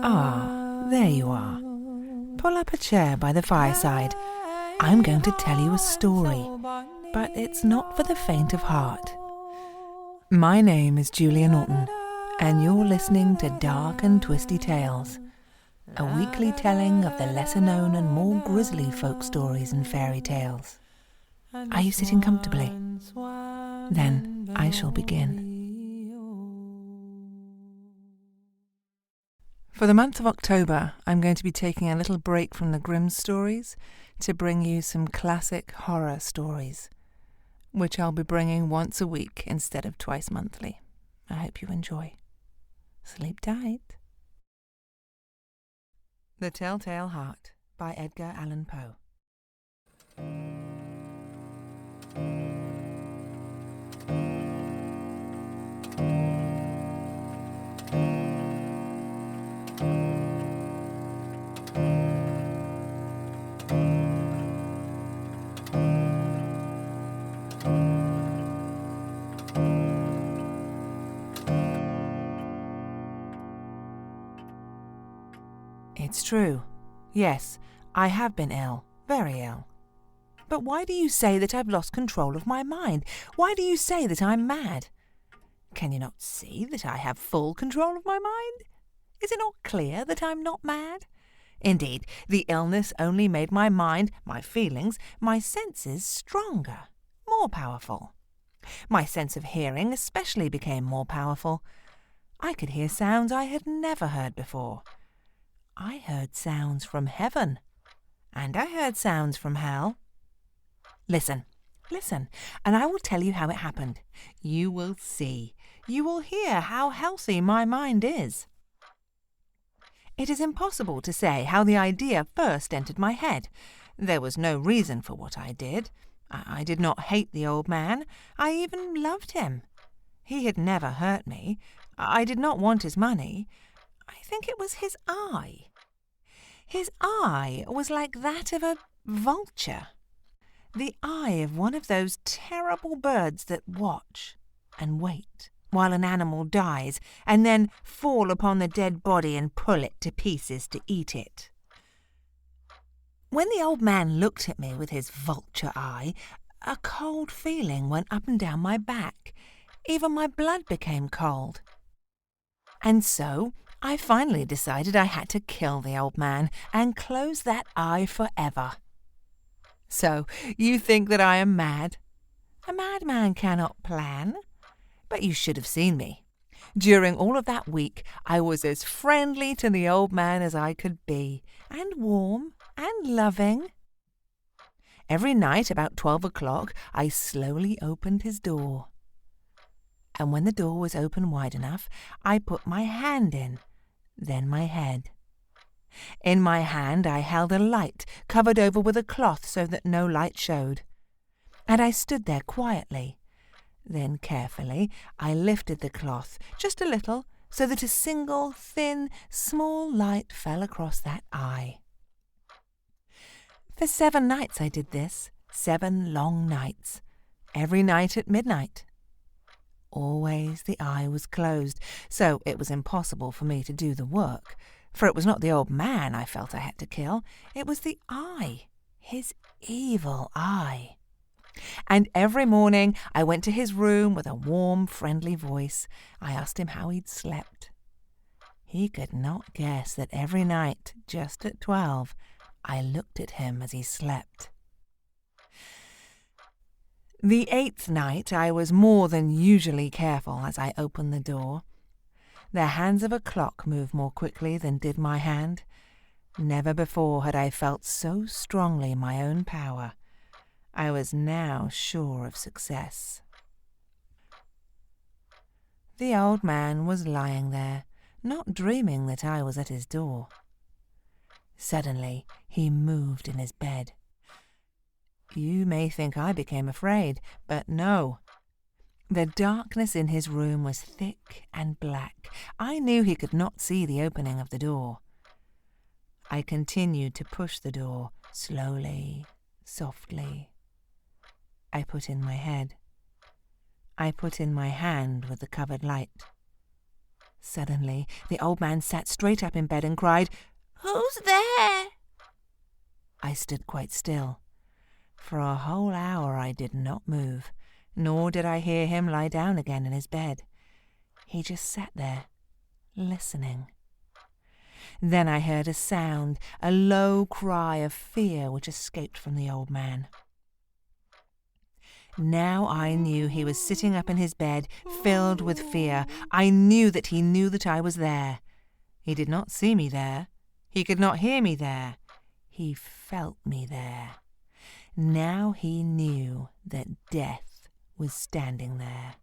Ah, there you are. Pull up a chair by the fireside. I'm going to tell you a story, but it's not for the faint of heart. My name is Julia Norton, and you're listening to Dark and Twisty Tales, a weekly telling of the lesser-known and more grisly folk stories and fairy tales. Are you sitting comfortably? Then I shall begin. For the month of October, I'm going to be taking a little break from the grim stories to bring you some classic horror stories, which I'll be bringing once a week instead of twice monthly. I hope you enjoy. Sleep tight. The Telltale Heart by Edgar Allan Poe. It's true. Yes, I have been ill, very ill. But why do you say that I've lost control of my mind? Why do you say that I'm mad? Can you not see that I have full control of my mind? Is it not clear that I'm not mad? Indeed, the illness only made my mind, my feelings, my senses stronger, more powerful. My sense of hearing especially became more powerful. I could hear sounds I had never heard before. I heard sounds from heaven, and I heard sounds from hell. Listen, and I will tell you how it happened. You will see, you will hear how healthy my mind is. It is impossible to say how the idea first entered my head. There was no reason for what I did. I did not hate the old man. I even loved him. He had never hurt me. I did not want his money. I think it was his eye. His eye was like that of a vulture. The eye of one of those terrible birds that watch and wait while an animal dies and then fall upon the dead body and pull it to pieces to eat it. When the old man looked at me with his vulture eye, a cold feeling went up and down my back. Even my blood became cold. And so I finally decided I had to kill the old man and close that eye forever. So, you think that I am mad? A madman cannot plan. But you should have seen me. During all of that week, I was as friendly to the old man as I could be, and warm and loving. Every night about 12 o'clock, I slowly opened his door. And when the door was open wide enough, I put my hand in, then my head. In my hand I held a light covered over with a cloth so that no light showed. And I stood there quietly. Then carefully I lifted the cloth just a little so that a single, thin, small light fell across that eye. For 7 nights I did this, 7 long nights, every night at midnight. Always the eye was closed, so it was impossible for me to do the work, for it was not the old man I felt I had to kill, it was the eye, his evil eye. And every morning I went to his room with a warm, friendly voice. I asked him how he'd slept. He could not guess that every night, just at 12, I looked at him as he slept. The 8th night I was more than usually careful as I opened the door. The hands of a clock moved more quickly than did my hand. Never before had I felt so strongly my own power. I was now sure of success. The old man was lying there, not dreaming that I was at his door. Suddenly he moved in his bed. You may think I became afraid, but no. The darkness in his room was thick and black. I knew he could not see the opening of the door. I continued to push the door, slowly, softly. I put in my head. I put in my hand with the covered light. Suddenly, the old man sat straight up in bed and cried, "Who's there?" I stood quite still. For a whole hour I did not move, nor did I hear him lie down again in his bed. He just sat there, listening. Then I heard a sound, a low cry of fear which escaped from the old man. Now I knew he was sitting up in his bed, filled with fear. I knew that he knew that I was there. He did not see me there. He could not hear me there. He felt me there. Now he knew that death was standing there.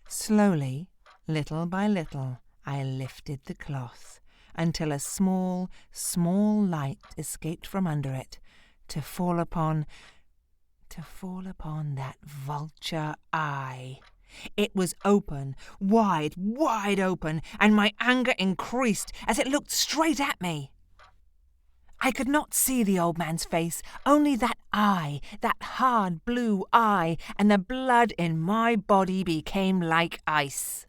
Slowly, little by little, I lifted the cloth until a small, small light escaped from under it to fall upon that vulture eye. It was open, wide, wide open, and my anger increased as it looked straight at me. I could not see the old man's face, only that eye, that hard blue eye, and the blood in my body became like ice.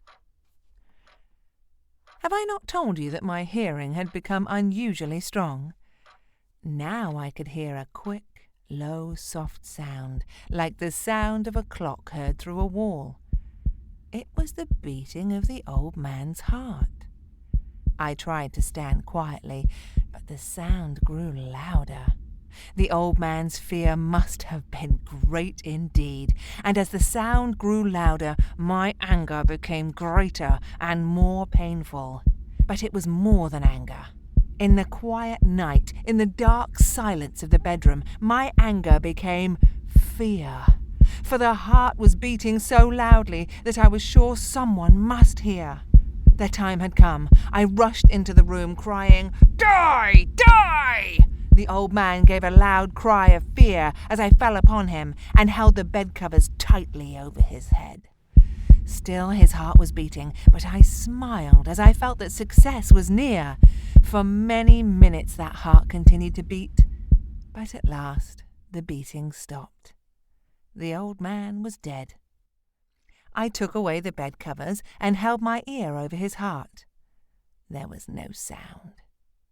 Have I not told you that my hearing had become unusually strong? Now I could hear a quick, low, soft sound, like the sound of a clock heard through a wall. It was the beating of the old man's heart. I tried to stand quietly, but the sound grew louder. The old man's fear must have been great indeed, and as the sound grew louder, my anger became greater and more painful. But it was more than anger. In the quiet night, in the dark silence of the bedroom, my anger became fear. For the heart was beating so loudly that I was sure someone must hear. The time had come. I rushed into the room, crying, "Die! Die!" The old man gave a loud cry of fear as I fell upon him and held the bedcovers tightly over his head. Still his heart was beating, but I smiled as I felt that success was near. For many minutes that heart continued to beat, but at last the beating stopped. The old man was dead. I took away the bedcovers and held my ear over his heart. There was no sound.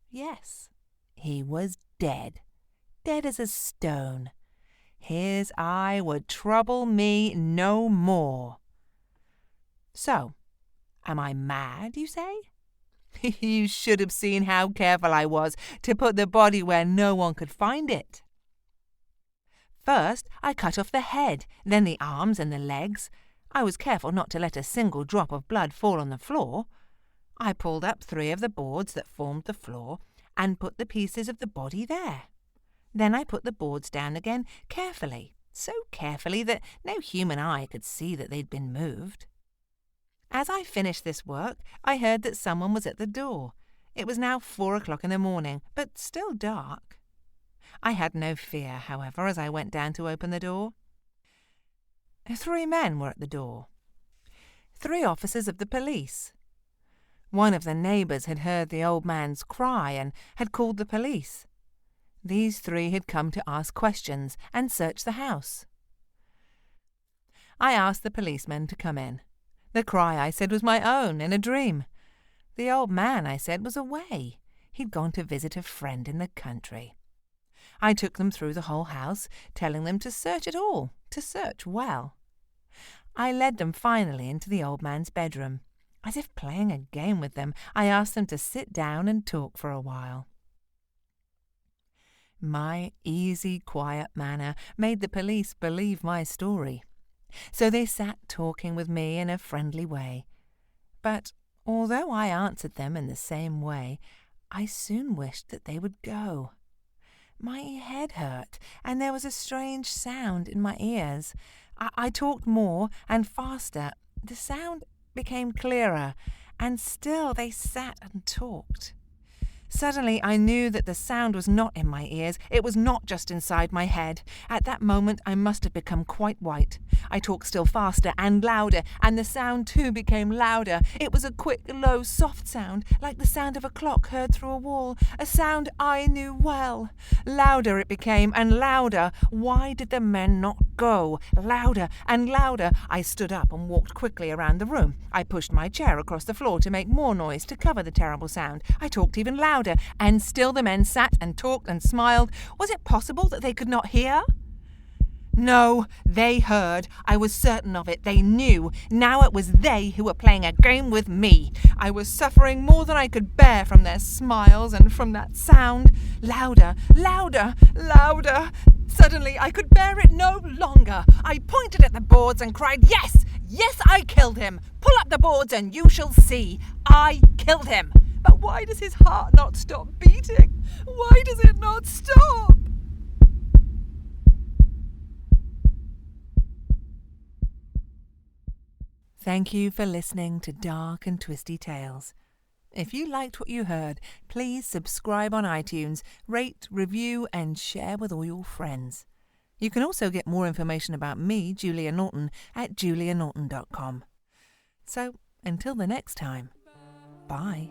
Yes, he was dead, dead as a stone. His eye would trouble me no more. So, am I mad, you say? You should have seen how careful I was to put the body where no one could find it. First, I cut off the head, then the arms and the legs. I was careful not to let a single drop of blood fall on the floor. I pulled up 3 of the boards that formed the floor and put the pieces of the body there. Then I put the boards down again carefully, so carefully that no human eye could see that they'd been moved. As I finished this work, I heard that someone was at the door. It was now 4 o'clock in the morning, but still dark. I had no fear, however, as I went down to open the door. 3 men were at the door. 3 officers of the police. One of the neighbours had heard the old man's cry and had called the police. These 3 had come to ask questions and search the house. I asked the policemen to come in. The cry, I said, was my own, in a dream. The old man, I said, was away. He'd gone to visit a friend in the country. I took them through the whole house, telling them to search it all, to search well. I led them finally into the old man's bedroom. As if playing a game with them, I asked them to sit down and talk for a while. My easy, quiet manner made the police believe my story. So they sat talking with me in a friendly way. But although I answered them in the same way, I soon wished that they would go. My head hurt, and there was a strange sound in my ears. I talked more and faster. The sound became clearer, and still they sat and talked. Suddenly I knew that the sound was not in my ears. It was not just inside my head. At that moment I must have become quite white. I talked still faster and louder, and the sound too became louder. It was a quick, low, soft sound, like the sound of a clock heard through a wall, a sound I knew well. Louder it became, and louder. Why did the men not go, louder and louder. I stood up and walked quickly around the room. I pushed my chair across the floor to make more noise to cover the terrible sound. I talked even louder, and still the men sat and talked and smiled. Was it possible that they could not hear? No, they heard. I was certain of it. They knew. Now it was they who were playing a game with me. I was suffering more than I could bear from their smiles and from that sound. Louder, louder, louder. Suddenly I could bear it no longer. I pointed at the boards and cried, "Yes! Yes, I killed him! Pull up the boards and you shall see. I killed him!" But why does his heart not stop beating? Why does it not stop? Thank you for listening to Dark and Twisty Tales. If you liked what you heard, please subscribe on iTunes, rate, review, and share with all your friends. You can also get more information about me, Julia Norton, at julianorton.com. So, until the next time, bye.